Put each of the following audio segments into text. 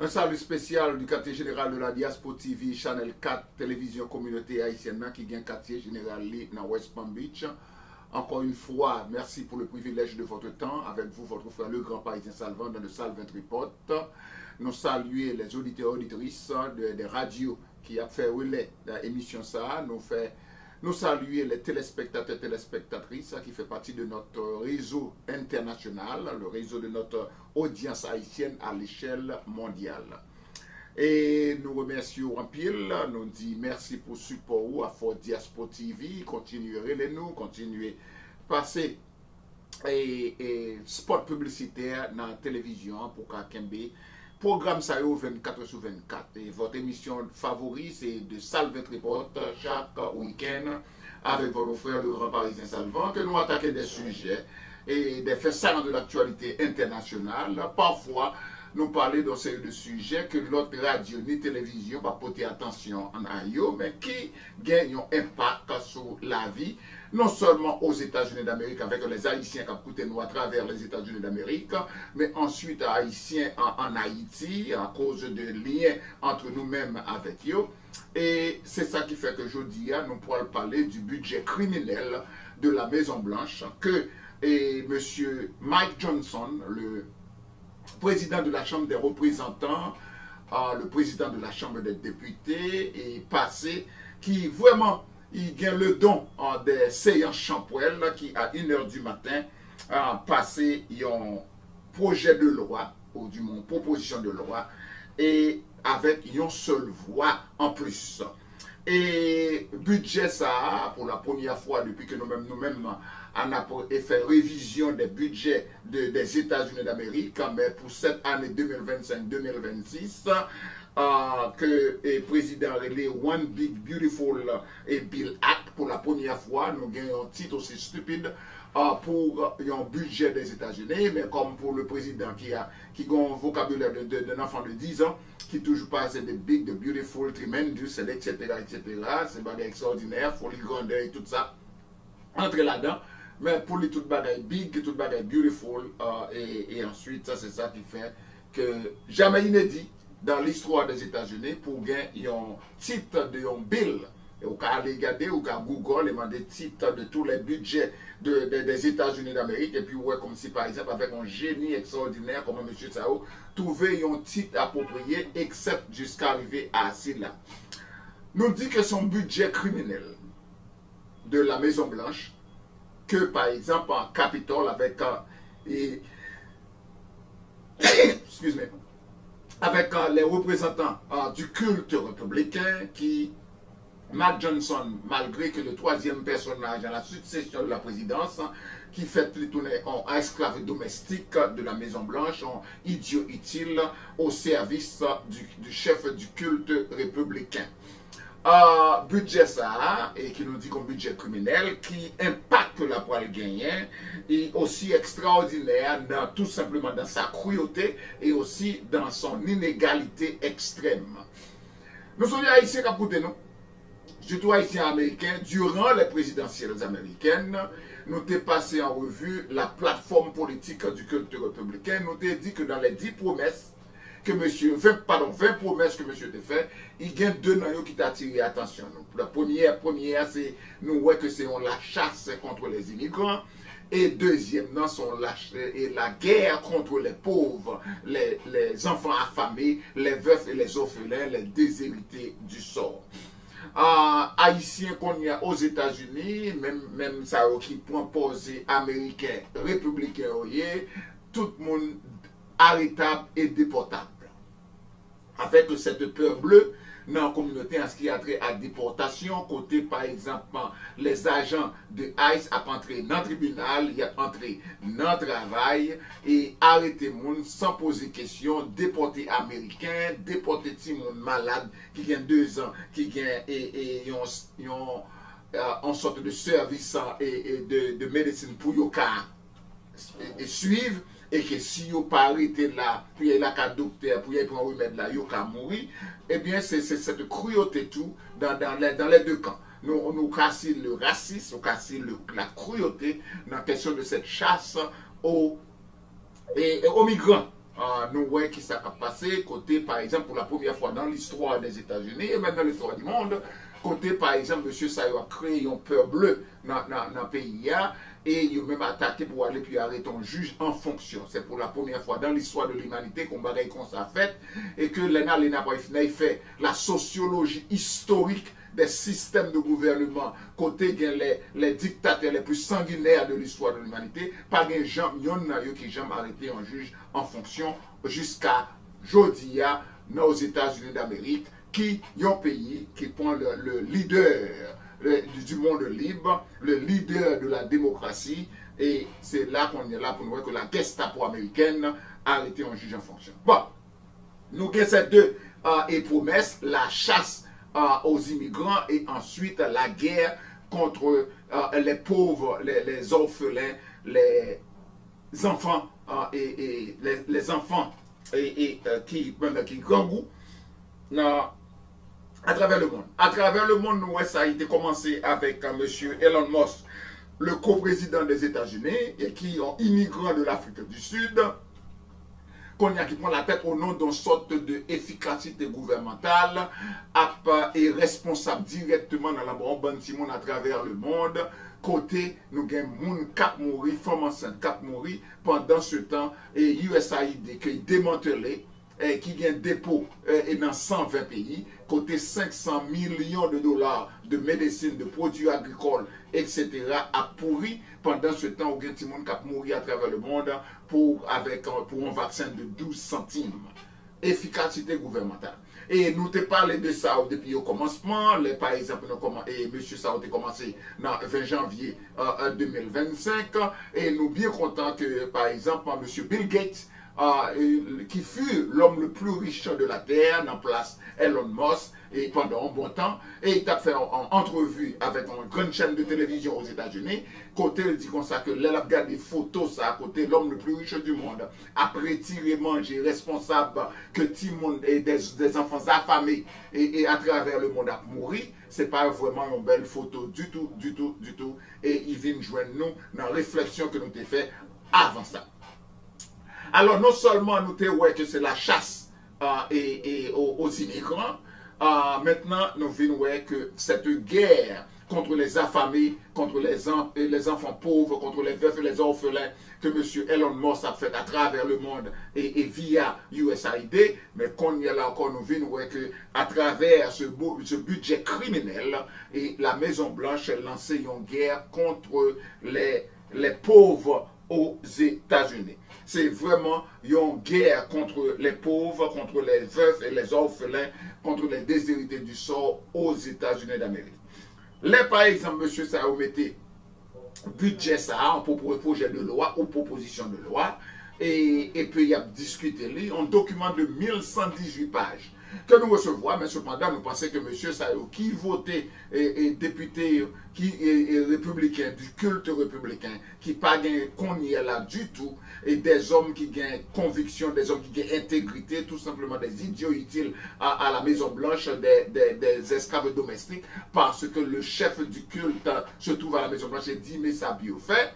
Un salut spécial du quartier général de la Diaspora TV, Channel 4, télévision communauté haïtienne qui gagne quartier général dans West Palm Beach. Encore une fois, merci pour le privilège de votre temps. Avec vous, votre frère le grand parisien Salvan dans le Salvent Report. Nous saluons les auditeurs et auditrices des radios qui ont fait relais dans l'émission ça. Nous saluons les téléspectateurs et téléspectatrices qui font partie de notre réseau international, le réseau de notre audience haïtienne à l'échelle mondiale. Et nous remercions en pile, nous disons merci pour le support à Fort Diaspora TV, continuez les nous, continuez passer et spot publicitaire dans la télévision pour Kakembe. Programme ça 24/24 et votre émission favorite c'est de Salvent Report chaque week-end avec votre frère le grand parisien Salvan que nous attaquons des sujets et des faits saillants de l'actualité internationale. Parfois nous parlons d'un série de sujets que l'autre radio ni télévision pas porter attention en ailleurs mais qui gagnent un impact sur la vie non seulement aux États-Unis d'Amérique avec les Haïtiens qui écoutent nous à travers les États-Unis d'Amérique, mais ensuite Haïtiens en Haïti à cause de liens entre nous-mêmes avec eux. Et c'est ça qui fait que aujourd'hui, nous pourrons parler du budget criminel de la Maison-Blanche que M. Mike Johnson, le président de la Chambre des représentants, le président de la Chambre des députés, est passé, qui vraiment il gagne le don des séances champouelles qui à 1h du matin passé un projet de loi ou du moins proposition de loi et avec une seule voix en plus. Et budget ça pour la première fois depuis que nous-mêmes on a fait révision des budgets des États-Unis d'Amérique, mais pour cette année 2025-2026 que le président relais One Big Beautiful et Bill Act pour la première fois, nous gagnons un titre aussi stupide pour un budget des États-Unis, mais comme pour le président qui a un vocabulaire d'un enfant de 10 ans, qui toujours passe de big, de beautiful, tremendous, etc. C'est pas extraordinaire, folie grandeur et tout ça. Entrez là-dedans. Mais pour lui, tout bagaille big, tout bagaille beautiful, et ensuite, ça c'est ça qui fait que jamais inédit dans l'histoire des États-Unis pour gagner un titre de un bill. Et vous pouvez aller regarder, vous pouvez Google et des titres de tous les budgets des États-Unis d'Amérique. Et puis, ouais, comme si par exemple, avec un génie extraordinaire comme M. Sao, trouver un titre approprié, except jusqu'à arriver à là. Nous dit que son budget criminel de la Maison-Blanche, que par exemple en Capitole avec excuse-moi, avec les représentants du culte républicain qui, Matt Johnson, malgré que le troisième personnage dans la succession de la présidence, qui fait tourner en esclave domestique de la Maison-Blanche, en idiot utile au service du chef du culte républicain. Budget ça, et qui nous dit comme budget criminel, qui impacte la poêle gagnée, et aussi extraordinaire tout simplement dans sa cruauté et aussi dans son inégalité extrême. Nous sommes haïtiens qui écoutent nous, surtout haïtiens américains, durant les présidentielles américaines, nous avons passé en revue la plateforme politique du culte républicain, nous avons dit que dans les 10 promesses, que monsieur, 20 promesses que monsieur a fait, il y a deux noms qui ont attiré l'attention. La première c'est nous voyons que c'est la chasse contre les immigrants. Et deuxième, c'est la guerre contre les pauvres, les enfants affamés, les veufs et les orphelins, les déshérités du sort. Haïtiens qu'on y a aux États-Unis, même ça qui propose américain, républicain, tout le monde arrêtable et déportable. Avec cette peur bleue dans la communauté en ce qui a trait à déportation, côté par exemple les agents de ICE à entrer dans le tribunal, il a entré dans le travail et arrêter moun sans poser question, déporter américain, déporter ti moun malade qui a 2 ans, qui a en sorte de service et de médecine pour yo suivre. Et que si vous pas arrêté là, puis il y a un docteur, puis il y a un remède là, vous pouvez mourir, eh bien c'est cette cruauté tout dans les deux camps. Nous cassons le racisme, nous cassons la cruauté dans la question de cette chasse aux migrants nous voyons qui ça a passé, côté par exemple pour la première fois dans l'histoire des États-Unis et même dans l'histoire du monde, côté par exemple M. Sayo a créé une peur bleue dans le pays et il a même attaqué pour aller puis arrêter un juge en fonction. C'est pour la première fois dans l'histoire de l'humanité qu'on bagaille comme ça fait et que Lena fait la sociologie historique des systèmes de gouvernement, côté les dictateurs les plus sanguinaires de l'histoire de l'humanité, pas de gens qui jamais arrêté un juge en fonction jusqu'à aujourd'hui aux États-Unis d'Amérique, qui est un pays qui prend le leader du monde libre, le leader de la démocratie, et c'est là qu'on est là pour nous voir que la Gestapo américaine a arrêté un juge en fonction. Bon, nous avons ces deux promesses, la chasse aux immigrants et ensuite la guerre contre les pauvres, les orphelins, les enfants et les enfants qui gangouent à travers le monde. À travers le monde, nous, ça a été commencé avec M. Elon Musk, le coprésident des États-Unis, et qui est un immigrant de l'Afrique du Sud, qui prend la tête au nom d'une sorte d'efficacité gouvernementale et responsable directement dans la bonne Simon à travers le monde. Côté, nous avons des gens qui mourir, femmes enceintes qui mourir pendant ce temps, et USAID qui est démantelé, qui a un dépôt dans 120 pays, côté 500 millions de dollars de médecine, de produits agricoles, etc., a pourri pendant ce temps où il y a des gens qui mourent à travers le monde pour un vaccin de 12 centimes. Efficacité gouvernementale. Et nous te parlé de ça depuis au commencement. Par exemple, et M. Sao a commencé le 20 janvier 2025. Et nous bien contents que, par exemple, M. Bill Gates, qui fut l'homme le plus riche de la Terre, en place Elon Musk, et pendant un bon temps, et il a fait une entrevue avec une grande chaîne de télévision aux États-Unis. Côté, il dit comme ça que là, il regarde des photos, ça, à côté, l'homme le plus riche du monde, après tirer, manger, responsable que tout le monde et des enfants affamés et à travers le monde a mouru. Ce n'est pas vraiment une belle photo du tout, du tout, du tout. Et il vient joindre nous dans la réflexion que nous avons fait avant ça. Alors, non seulement nous avons vu que c'est la chasse aux immigrants, maintenant nous venons voir que cette guerre contre les affamés, contre les enfants pauvres, contre les veufs et les orphelins que M. Elon Musk a fait à travers le monde et via USAID, mais qu'on y a là encore, nous venons voir que à travers ce budget criminel, et la Maison Blanche a lancé une guerre contre les pauvres aux États-Unis. C'est vraiment une guerre contre les pauvres, contre les veufs et les orphelins, contre les déshérités du sort aux États-Unis d'Amérique. Là, par exemple, M. Sao mettait budget ça en projet de loi ou proposition de loi, et puis il a discuté un document de 1118 pages que nous recevons, mais cependant nous pensons que M. Sao, qui votait et député, qui est républicain, du culte républicain, qui n'a pas qu'on y est là du tout, et des hommes qui ont conviction, des hommes qui ont intégrité, tout simplement des idiots utiles à la Maison Blanche, des esclaves domestiques, parce que le chef du culte se trouve à la Maison Blanche et dit, mais ça bien fait.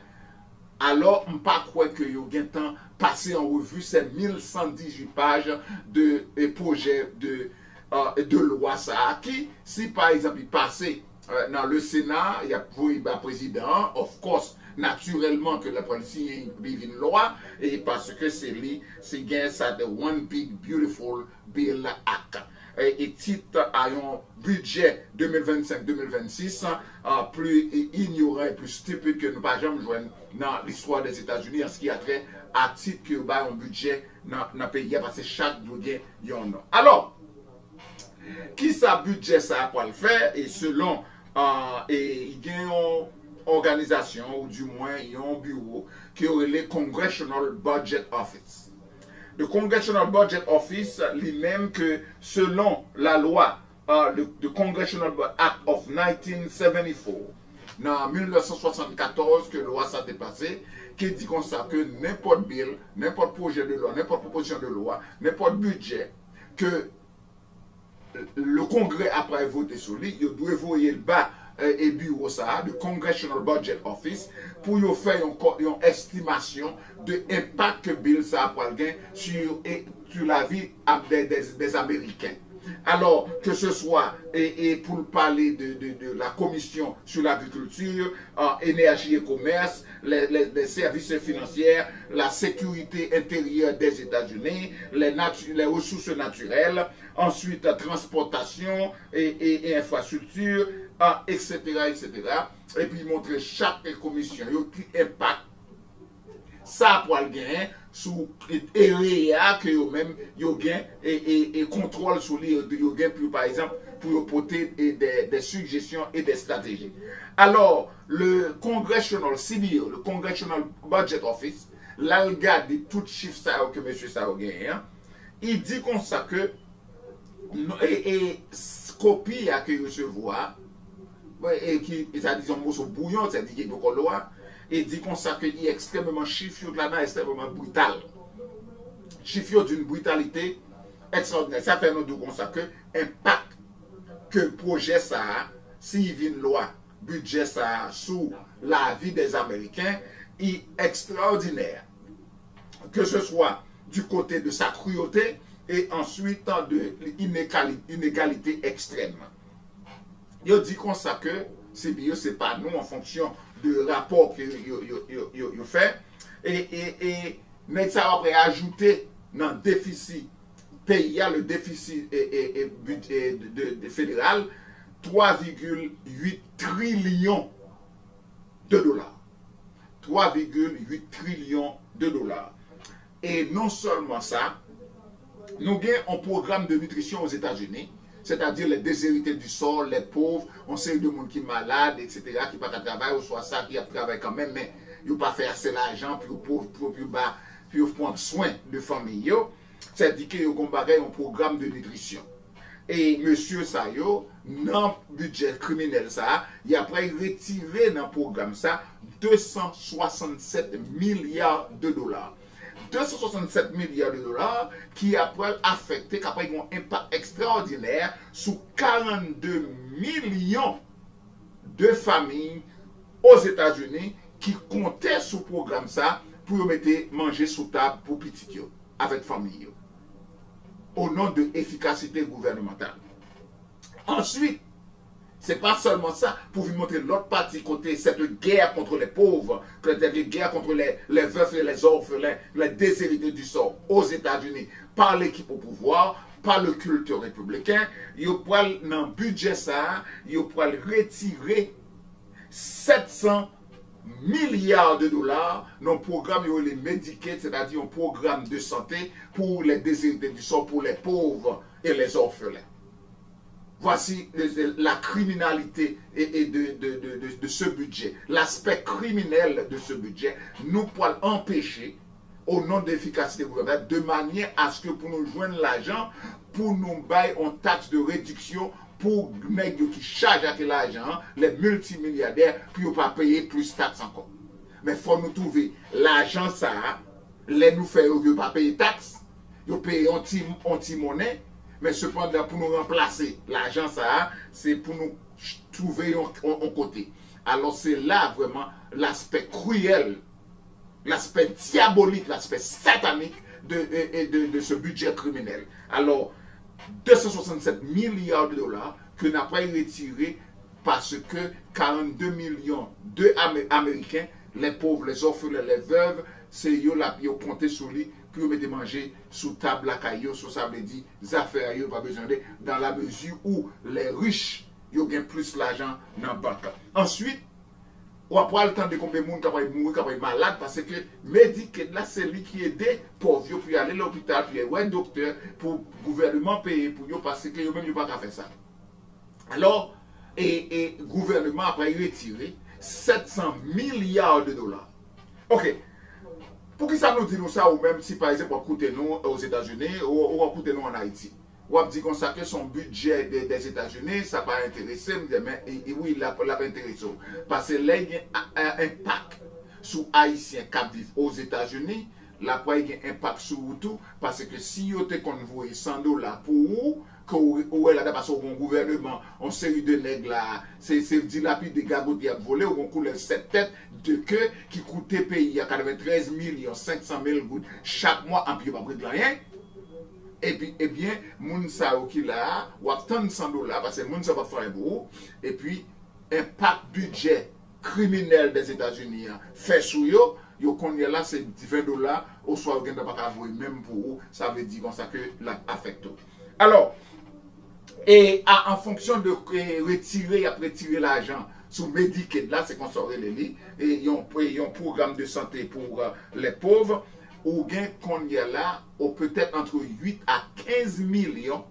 Alors, on ne pas croire que vous avez temps passé en revue ces 1118 pages de projets de loi ça qui, si par exemple il passait dans le Sénat, il y a un président, of course, naturellement que la police vive une loi, et parce que c'est lui, c'est ça de One Big Beautiful Bill Act. Et titre à un budget 2025-2026 plus ignorant et plus stupide que nous ne pouvons jamais joindre dans l'histoire des États-Unis en ce qui a trait à titre que un budget dans le pays parce que chaque budget il y en a. Alors, qui ça budget ça pour le faire et selon il y a une organisation ou du moins il y a un bureau qui est le Congressional Budget Office. Le Congressional Budget Office, lui-même que selon la loi, le Congressional Act of 1974, dans 1974, que la loi s'est dépassée, qui dit comme ça que n'importe bill, n'importe projet de loi, n'importe proposition de loi, n'importe budget, que le Congrès après voté sur lui, il doit voyer le bas et bureau ça, de Congressional Budget Office, pour y faire une estimation de l'impact que bill ça a sur la vie des Américains. Alors, que ce soit, et pour parler de la commission sur l'agriculture, énergie et commerce, les services financiers, la sécurité intérieure des États-Unis, les ressources naturelles, ensuite transportation et infrastructure, etc., etc. Et puis montrer chaque commission qui impacte ça pour le gain sous area que yo même yo gain et contrôle sur lui yo gain pour par exemple pour apporter des suggestions et des stratégies. Alors le Congressional CBO, le Congressional Budget Office, là il regarde tout chiffre ça que monsieur ça gain, il dit comme ça que et copie à que recevoir et qui ça dit un mot sur bouillon, ça dit qu'il faut loi. Et dit qu'on ça qu'il est extrêmement chiffre de là extrêmement brutal. Chiffre d'une brutalité extraordinaire. Ça fait nous dire qu'on ça que impact que projet ça a, s'il vient une loi, budget ça a sous la vie des Américains, est extraordinaire. Que ce soit du côté de sa cruauté et ensuite de l'inégalité extrême. Il dit qu'on ça que c'est pas nous en fonction de rapport que vous fait et mais ça après ajouter dans le déficit pays, le déficit de fédéral 3,8 trillions de dollars. 3,8 trillions de dollars. Et non seulement ça, nous avons un programme de nutrition aux États-Unis, c'est-à-dire les déshérités du sol, les pauvres, on sait de monde qui est malade, etc., qui pas de travail, ou soit ça, qui a travail quand même, mais ils n'ont pas fait assez d'argent pour pauvres, pour prendre soin de famille. C'est-à-dire qu'ils ont un programme de nutrition. Et monsieur Sayo, dans le budget criminel, ça, il a après retiré dans le programme ça 267 milliards de dollars. 267 milliards de dollars qui après affecté, qui après un impact extraordinaire sur 42 millions de familles aux États-Unis qui comptaient sur le programme ça pour mettre manger sous table pour petit avec famille au nom de l'efficacité gouvernementale. Ensuite, c'est pas seulement ça, pour vous montrer l'autre partie côté, cette guerre contre les pauvres, cette guerre contre les veufs et les orphelins, les déshérités du sort aux États-Unis, par l'équipe au pouvoir, par le culte républicain, il pourrait dans le budget ça, il pourrait retirer 700 milliards de dollars dans le programme les Medicaid, c'est-à-dire un programme de santé pour les déshérités du sort, pour les pauvres et les orphelins. Voici la criminalité de ce budget. L'aspect criminel de ce budget nous peut empêcher, au nom de l'efficacité gouvernementale, de manière à ce que pour nous joindre l'argent, pour nous bailler en taxe de réduction, pour les gens qui chargent avec l'argent, les multimilliardaires, puis ne pas payer plus de taxes encore. Mais il faut nous trouver l'argent, ça, les nous faire ne pas payer taxes, ils payent anti-monnaie. Mais cependant, pour nous remplacer l'argent, ça, c'est pour nous trouver un côté. Alors, c'est là vraiment l'aspect cruel, l'aspect diabolique, l'aspect satanique de ce budget criminel. Alors, 267 milliards de dollars que n'a pas retiré parce que 42 millions d'Américains, les pauvres, les orphelins, les veuves, c'est eux là qui ont compté sur lui pour mettre manger sous table la caillou, sur ça veut dire, les affaires, ils n'ont pas besoin de, dans la mesure où les riches, ils ont plus l'argent dans la banque. Ensuite, on va prendre le temps de combien de monde qui va mourir, qui va être malade, parce que Medicaid, là, c'est lui qui aide les pauvres pour aller à l'hôpital, puis aller docteur, pour le gouvernement payer pour eux, parce que eux-mêmes, ils n'ont pas faire ça. Alors, et le gouvernement a retiré 700 milliards de dollars. Ok. Pour qui ça nous dit nous ça, ou même si par exemple on coûte nous aux États-Unis ou on coûte nous en Haïti. Ou on dit qu'on sait que son budget des États-Unis, ça va intéresser, mais oui, il n'a pas intéressé. Parce que là, il y a un impact sur Haïtiens qui vivent aux États-Unis, la pour un impact sur tout parce que si vous te convoyé $100 pour vous que là parce qu'on gouvernement on série de nègres là c'est dilapide des gagots qui a volé on coule cette tête de queue qui coûtait pays à 93 500 000 gouttes chaque mois en plus pas de rien. Et puis, eh bien, moun sa ou qui là, ou attend $100 parce que moun sa va faire un bout. Et puis, impact budget criminel des États-Unis fait sous yo, yo connaît là c'est $20 ou soit vous n'avez pas avoué même pour vous, ça veut dire comme ça que l'affecte. Alors, et en fonction de retirer après tirer l'argent sous Medicaid là, c'est qu'on sort les lits et il y a un programme de santé pour les pauvres. Ou gain qu'on y a là, ou peut-être entre 8 à 15 millions,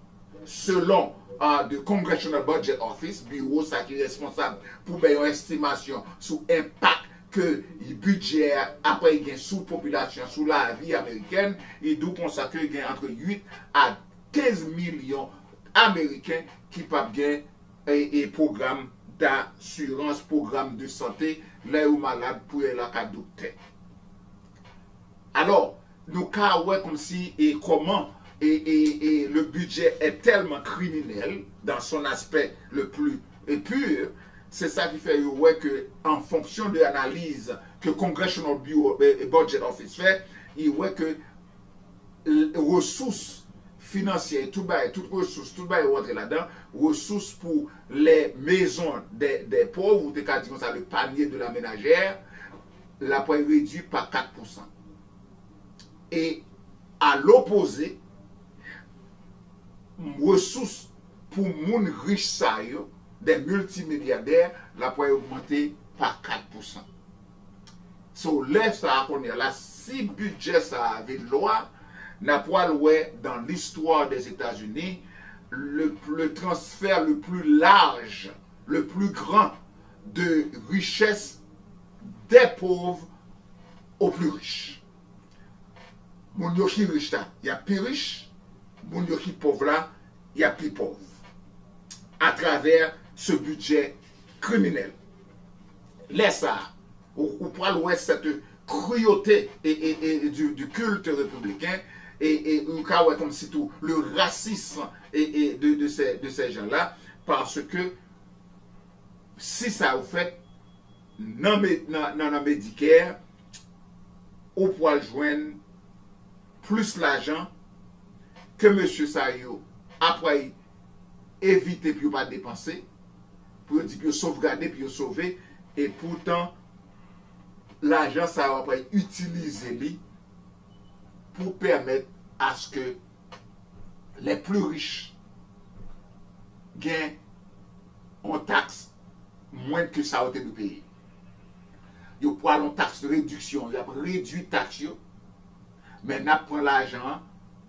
selon le Congressional Budget Office, bureau ça qui est responsable pour une estimation sur l'impact que le budget après gain sous population, sous la vie américaine, et d'où consacrer gain entre 8 à 15 millions américains qui peuvent gagner et programme d'assurance, programme de santé, là où malade pour la docteur. Alors, nous avons comme si et comment et le budget est tellement criminel dans son aspect le plus pur, c'est ça qui fait ouais, que en fonction de l'analyse que Congressional Budget Office fait, il voit que les ressources financières, toutes ressources, tout va rentrer là-dedans, ressources pour les maisons des pauvres, ou des cas disons ça, le panier de la ménagère, la point réduit par 4%. Et à l'opposé, ressources pour moun riche ça des multimilliardaires, la peut augmenter par 4%. So, là, ça on est là, si budget ça avait loi, n'a pas loué dans l'histoire des États-Unis, le transfert le plus large, le plus grand de richesse des pauvres aux plus riches. Moun yo ki riche là, il y a plus riche, moun yo ki pauvre là, il y a plus pauvre. À travers ce budget criminel. Laisse ça, ou pour louer cette cruauté du culte républicain, et comme si tout le racisme de ces gens-là, parce que si ça vous fait, dans le Medicare, ou pour joindre plus l'argent que M. Sayo après éviter puis pas dépenser pour dire que sauvegarder puis sauver et pourtant l'argent ça va après utiliser lui pour permettre à ce que les plus riches gagnent en taxe moins que ça a été de payer. Ils prennent en taxe de réduction, ils ont réduit taxe. Mais n'a prend l'argent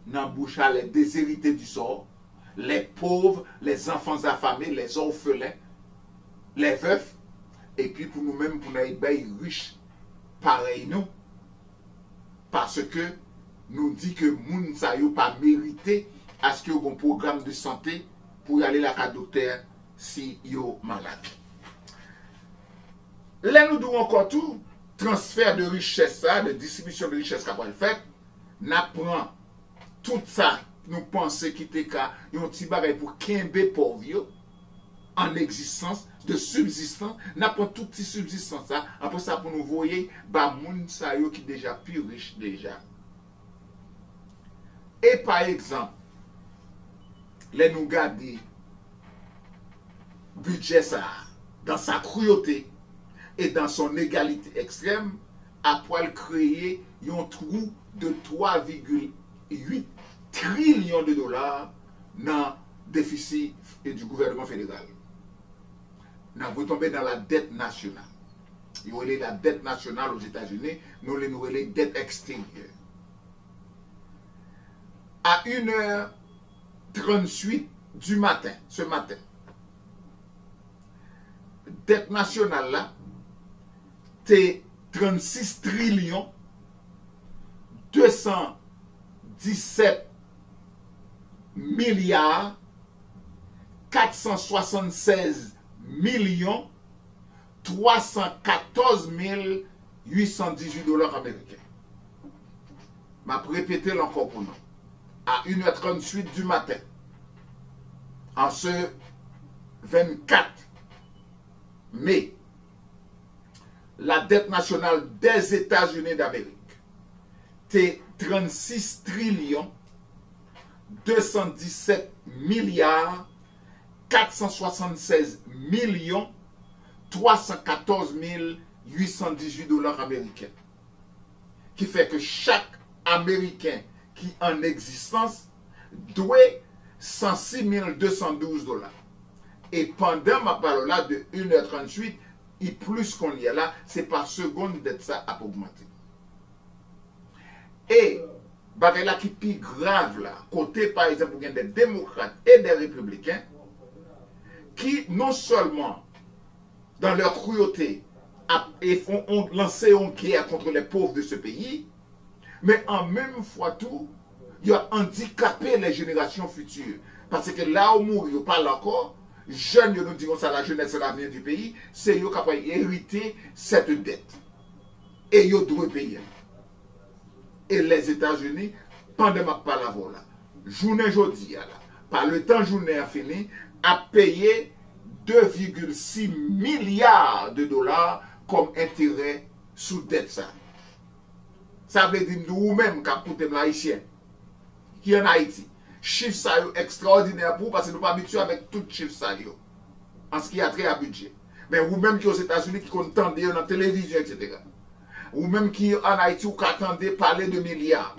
dans bouche à les déshérités du sort, les pauvres, les enfants affamés, les orphelins, les veufs, et puis pour nous-mêmes, pour nous être riches, pareil nous, parce que nous dit que moun sa yo pas mérité à ce qu'il y ait un programme de santé pour y aller à la docteur si yo malade. Là nous devons encore tout transfert de richesse, de distribution de richesse qu'a fait. N'apprend tout ça, nous pensons qu'il était qu'à un petit bagage pour qu'un pauvre en existence, de subsistance, n'apprend tout petit subsistance ça, après ça pour nous voyer, bah moun sa yo qui déjà plus riche déjà. Et par exemple, les nous garder budget ça, dans sa cruauté et dans son égalité extrême, après créer un trou de 3,8 trillions de dollars dans le déficit du gouvernement fédéral. Nous avons tombé dans la dette nationale. Il y a la dette nationale aux États-Unis, nous avons la dette extérieure. À 1h38 du matin, ce matin, dette nationale là, c'est 36 trillions 217 milliards 476 millions 314 818 $ américains. m'a répété encore pour nous, à 1h38 du matin, en ce 24 mai, la dette nationale des États-Unis d'Amérique, c'est 36 trillions 217 milliards 476 millions 314 818 dollars américains. Qui fait que chaque Américain qui en existence doit 106 212 dollars. Et pendant ma parole là de 1h38, et plus qu'on y est là, c'est par seconde d'être ça a augmenté. Et bagay là qui est plus grave là, côté par exemple des démocrates et des républicains, qui non seulement dans leur cruauté ont lancé une guerre contre les pauvres de ce pays, mais en même fois tout, ils ont handicapé les générations futures. Parce que là où mourir, ils parlent encore, jeunes, nous disons ça, la jeunesse, c'est l'avenir du pays, c'est eux qui ont hérité cette dette. Et ils doivent payer. Et les États-Unis, pendant ma parole là, journée jeudi, par le temps journée a fini, a payé 2,6 milliards de dollars comme intérêt sous dette ça. Ça veut dire nous-mêmes qui avons coûté l'haïtien, qui est en Haïti. Chiffre ça extraordinaire pour parce que nous ne sommes pas habitués avec tout chiffre ça en ce qui a trait à budget. Mais vous-même qui aux États-Unis qui entendez dans la télévision, etc. Ou-même qui en Haïti ou qui attendez parler de milliards.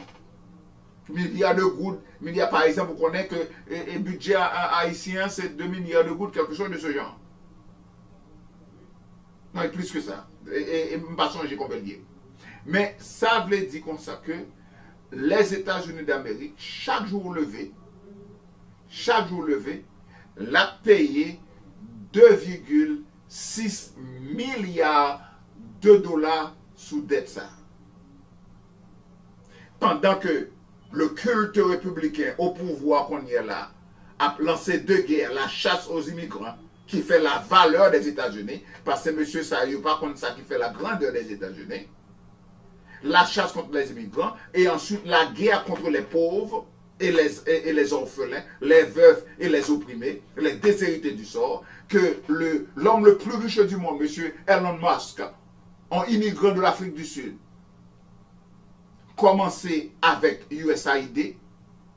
Milliards de gouttes, milliards par exemple, vous connaissez que le budget haïtien c'est 2 milliards de gouttes, quelque chose de ce genre. Non, plus que ça. Et pas songer qu'on peut le dire. Mais ça veut dire comme ça que les États-Unis d'Amérique, chaque jour levé, l'a payé 2,6 milliards de dollars sous dette ça. Pendant que le culte républicain au pouvoir qu'on y est là a lancé deux guerres, la chasse aux immigrants, qui fait la valeur des États-Unis, parce que M. Sayou, par contre, ça qui fait la grandeur des États-Unis, la chasse contre les immigrants, et ensuite la guerre contre les pauvres et les orphelins, les veufs et les opprimés, les déshérités du sort, que l'homme le plus riche du monde, M. Elon Musk, un immigrant de l'Afrique du Sud, commencé avec USAID,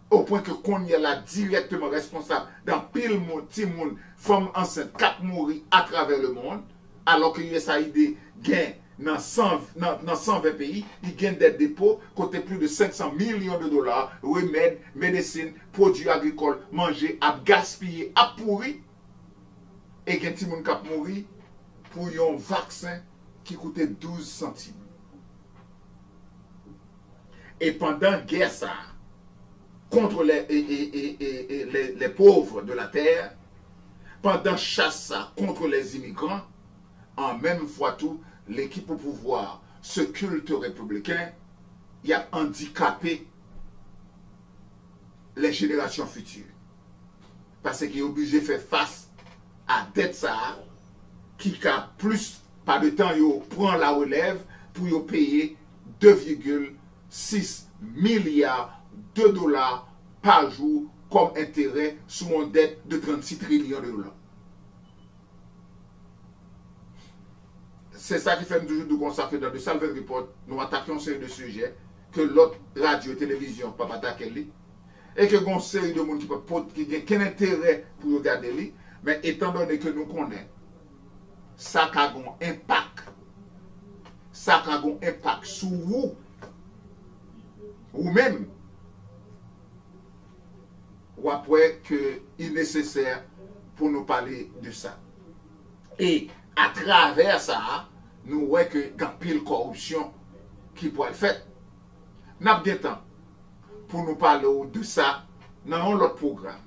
au point que qu'on y est là directement responsable dans pile monde, petit monde, femmes enceintes, 4 mourir à travers le monde, alors que USAID gagne dans 120 pays, il gagne des dépôts, côté plus de 500 millions de dollars, remèdes, médecine, produits agricoles, manger, à gaspiller, à pourrir, et gagne petit monde qui a mourir pour un vaccin qui coûtait 12 centimes. Et pendant la guerre ça, contre les pauvres de la terre, pendant chasse ça contre les immigrants, en même fois tout, l'équipe au pouvoir, ce culte républicain, il a handicapé les générations futures. Parce qu'il est obligé de faire face à dette ça, qui a plus, pas de temps, il prend la relève pour payer 2,6 milliards de dollars par jour comme intérêt sur une dette de 36 trillions de dollars. C'est ça qui fait toujours nous consacrer dans le Salvez Report, nous attaquons une série de sujets que l'autre radio et télévision ne peut pas attaquer, et que nous avons une série de monde qui n'ont aucun intérêt pour regarder lui, mais étant donné que nous connaissons, ça a un impact. Ça a un impact sur vous, ou même, ou après qu'il est nécessaire pour nous parler de ça. Et à travers ça, nous voyons que dans pile corruption qui pourrait le faire. Nous avons bien temps pour nous parler de ça dans l'autre programme.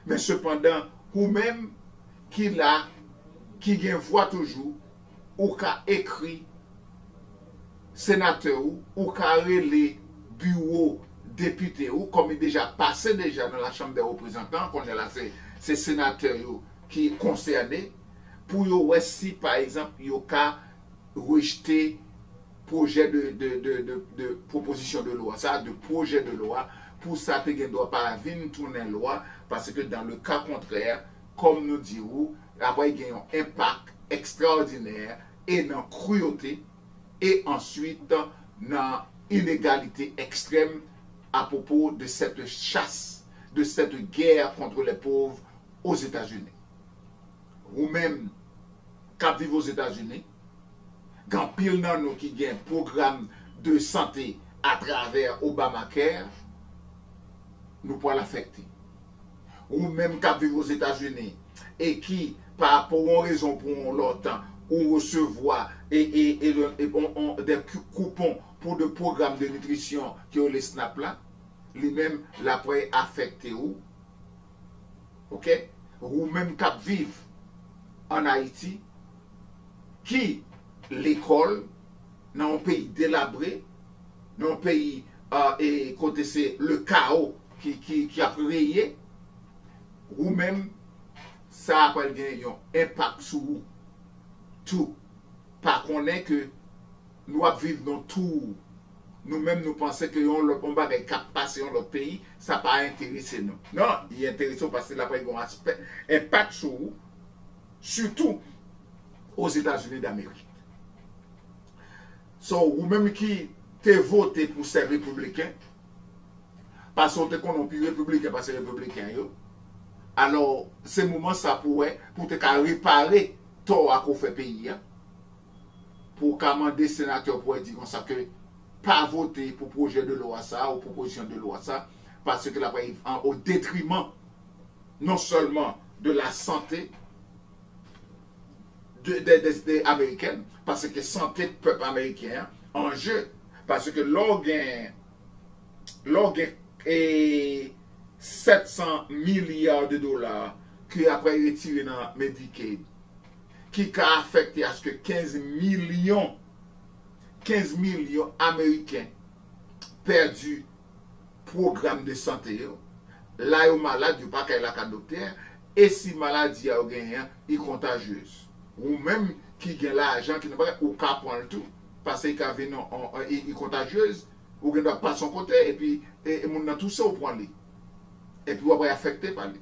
Mais cependant, vous-même qui voit toujours, ou qui a écrit sénateur ou qui a les bureaux députés ou comme il déjà passé déjà dans la Chambre des représentants, qu'on est là, c'est sénateurs qui sont concernés, pour si par exemple, il y a rejeté projet de proposition de loi, ça, de projet de loi, pour ça, tu ne dois pas venir tourner loi, parce que dans le cas contraire, comme nous disons, après, il y a un impact extraordinaire et dans la cruauté, et ensuite dans l'inégalité extrême à propos de cette chasse, de cette guerre contre les pauvres aux États-Unis. Ou même, quand vivent aux États-Unis, quand pile dans nous qui ont un programme de santé à travers Obamacare, nous pouvons l'affecter. Ou même quand vivent aux États-Unis et qui, par rapport aux raisons pour longtemps, ou recevoir des coupons pour des programmes de nutrition qui ont les SNAP là, lui-même l'après affecté ou, ok? Ou même quand vivent en Haïti, qui l'école, dans un pays délabré, dans un pays et côté c'est le chaos qui a créé, ou même ça a un impact sur vous. Tout. Par contre, que nous vivons dans tout. Nous-mêmes, nous pensons que on va passer dans notre pays, ça n'a pas intéressé nous. Non, il est intéressant parce que là, il y a un aspect, impact sur vous, surtout aux États-Unis d'Amérique. So, vous-même qui t'es voté pour ces républicains, parce que qu'on n'a plus républicain, parce que les républicains, alors, ce moment, ça pourrait, pour te réparer tout à qu'on fait pays, pour commander sénateur pour dire comme ça que pas voter pour projet de loi ça ou proposition de loi ça, parce que là, au détriment non seulement de la santé des Américains, parce que santé du peuple américain en jeu, parce que l'organe est 700 milliards de dollars qui après retiré dans Medicaid, qui a affecté à ce que 15 millions Américains perdu programme de santé. Là, ils sont malades, ils n'ont pas qu'à docteur. Et si maladie a gagné, ils sont contagieuse. Ou même qui gagne l'argent, qui n'a pas qu'à prendre tout, parce qu'il est contagieuse, ou il ne doit pas son côté, et puis, on a tout ça au point. Et puis, on va être affecté par lui.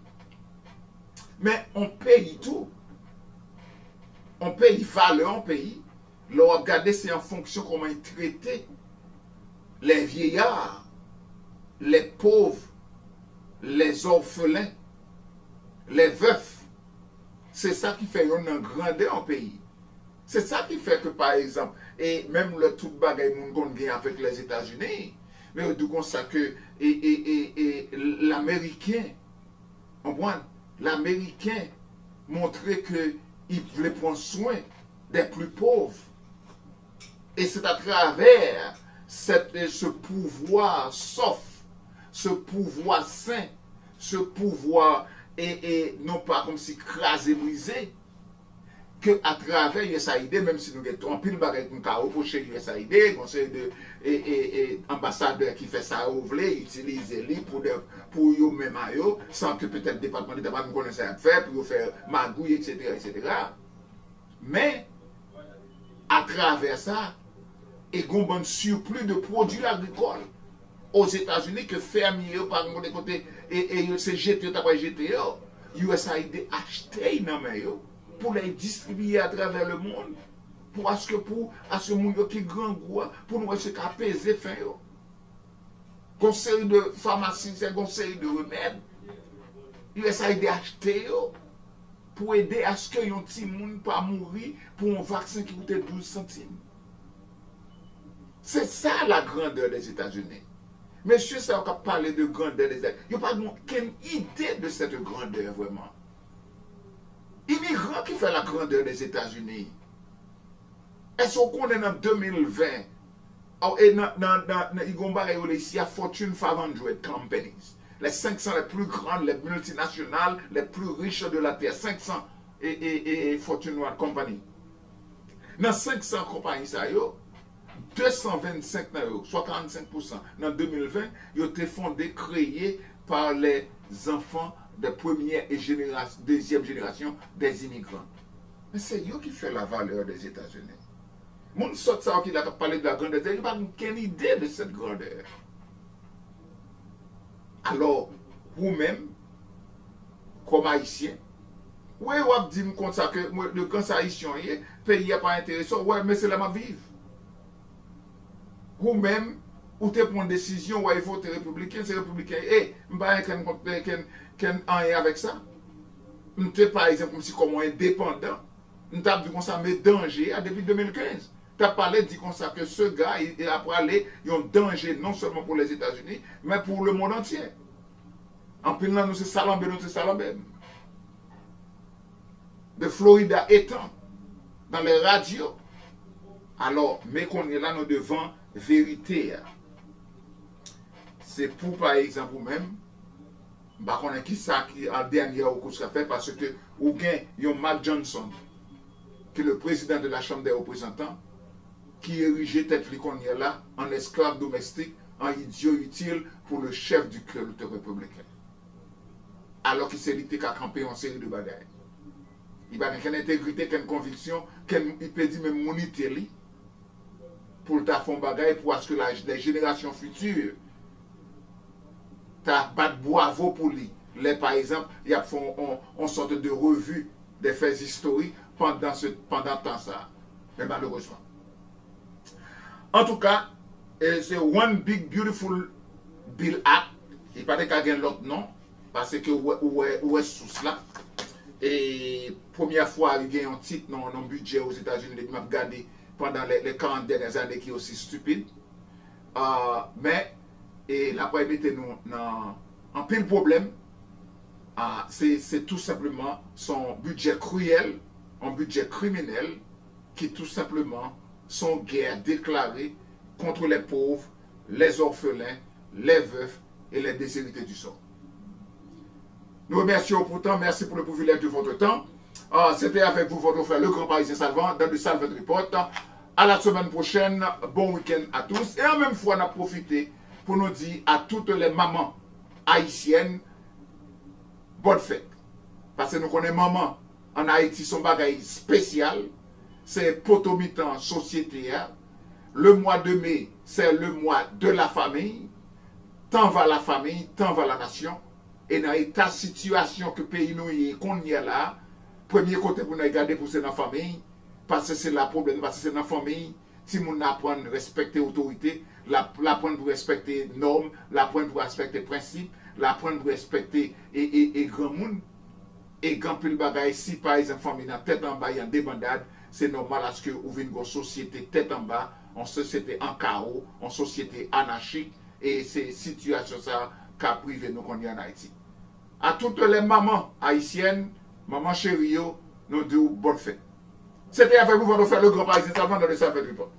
Mais on paye tout. On paye valeur, on paye. Là, on regarde, c'est en fonction comment ils traitent les vieillards, les pauvres, les orphelins, les veufs. C'est ça qui fait une grandeur en pays. C'est ça qui fait que, par exemple, et même le tout bagaille qu'on gagne avec les États-Unis, mais on dit comme ça que l'Américain, on voit, l'Américain montrait qu'il voulait prendre soin des plus pauvres. Et c'est à travers ce pouvoir sauf, ce pouvoir sain, ce pouvoir et non pas comme si crasé, brisé, que à travers USAID, même si nous avons un pile bagage pour nous reprocher USAID, conseil de ambassadeur qui fait ça, vous voulez utiliser lui pour eux même à eux, sans que peut-être le département d'État ne connaisse à faire, pour faire magouille, etc., etc. Mais, à travers ça, et qu'on a un surplus de produits agricoles aux États-Unis que fermiers, par exemple, côté, et c'est jeté, USAID acheté pour les distribuer à travers le monde, pour à ce monde qui est grand goût, pour nous essayer d'apaiser fin. Conseil de pharmacie, c'est conseil de remèdes. USAID acheté pour aider à ce que yon petit monde pas mourir pour un vaccin qui coûte 12 centimes. C'est ça la grandeur des États-Unis. Monsieur, ça on a parlé de grandeur des États-Unis. Il n'y a pas aucune idée de cette grandeur vraiment. Immigrant qui fait la grandeur des États-Unis. Est-ce qu'on est en 2020? Et il y a Fortune 500 companies. Les 500 les plus grandes, les multinationales, les plus riches de la terre. 500 et Fortune 1 company. Dans 500 compagnies, ça y est, 225, soit 45%, dans 2020, ils ont été fondés, créés par les enfants de première et deuxième génération des immigrants. Mais c'est eux qui font la valeur des États-Unis. Moun sort ça qui a parlé de la grandeur, il n'a pas aucune idée de cette grandeur. Alors, vous-même, comme haïtien, oui, vous avez dit comme ça que le grand haïtien, le pays n'est pas intéressant, ouais, mais c'est là que je vis. Vous-même, vous avez pris une décision, ouais, il faut être républicain, c'est républicain. Et, je ne sais pas avec ça. Je ne sais pas, par exemple, comme si comme indépendant, je ne sais pas ça met danger depuis 2015. Tu as parlé, dit comme ça, que ce gars, il a parlé, il y a un danger non seulement pour les États-Unis, mais pour le monde entier. En plus, nous, c'est Salambé, nous, c'est Salambé. De Florida étant, dans les radios. Alors, mais qu'on est là, nous devant vérité. C'est pour, par exemple, vous-même, bah, on a qui ça qui en dernier au coup ça fait parce que ou bien il y a Mark Johnson qui est le président de la Chambre des représentants qui érige tête qu'on est là en esclave domestique, en idiot utile pour le chef du club républicain. Alors qu'il s'est lité qu'à camper en série de bagailles. Il va avoir une intégrité, une conviction, il peut dire même moniter pour le faire bagaille pour ce que les générations futures t'as battu bravo pour lui. Les, par exemple, il y a une sorte de revue des faits historiques pendant temps ça. Mais malheureusement. En tout cas, c'est One Big Beautiful Bill Act. Il n'y a pas de cas l'autre nom. Parce que où est sous là. Et première fois, il y a un titre dans un budget aux États-Unis. Il m'a regardé pendant les 40 dernières années qui est aussi stupide. Mais et la propriété nous en pile problème, c'est tout simplement son budget cruel, un budget criminel qui tout simplement son guerre déclarée contre les pauvres, les orphelins, les veufs et les déshérités du sort. Nous remercions pourtant, merci pour le privilège de votre temps. C'était avec vous votre frère le Grand Parisien Salvant dans le Salvant Report. À la semaine prochaine, bon week-end à tous. Et en même fois, on a profité pour nous dire à toutes les mamans haïtiennes, bonne fête. Parce que nous connaissons maman en Haïti, son bagage spécial. C'est potomitan société. Le mois de mai, c'est le mois de la famille. Tant va la famille, tant va la nation. Et dans l'état situation que le pays nous est, qu'on y est là, premier côté pour nous regarder pour c'est dans la famille, parce que c'est le problème, parce que c'est dans la famille, si nous apprenons à respecter l'autorité, l'apprendre pour respecter les normes, l'apprendre pour respecter les principes, l'apprendre pour respecter et grand monde, et grand pile bagaille, si par exemple, famille dans tête en bas, il y a des bandades, c'est normal à ce que vous venez une société tête en bas, en société en chaos, en société anarchique, et c'est situation ça qu'a privé nous qu'on y en Haïti. À toutes les mamans haïtiennes, maman chérie, nous disons bonne fête. C'était avec vous, on va faire le Grand Parisien Salvant dans le Salvant Report.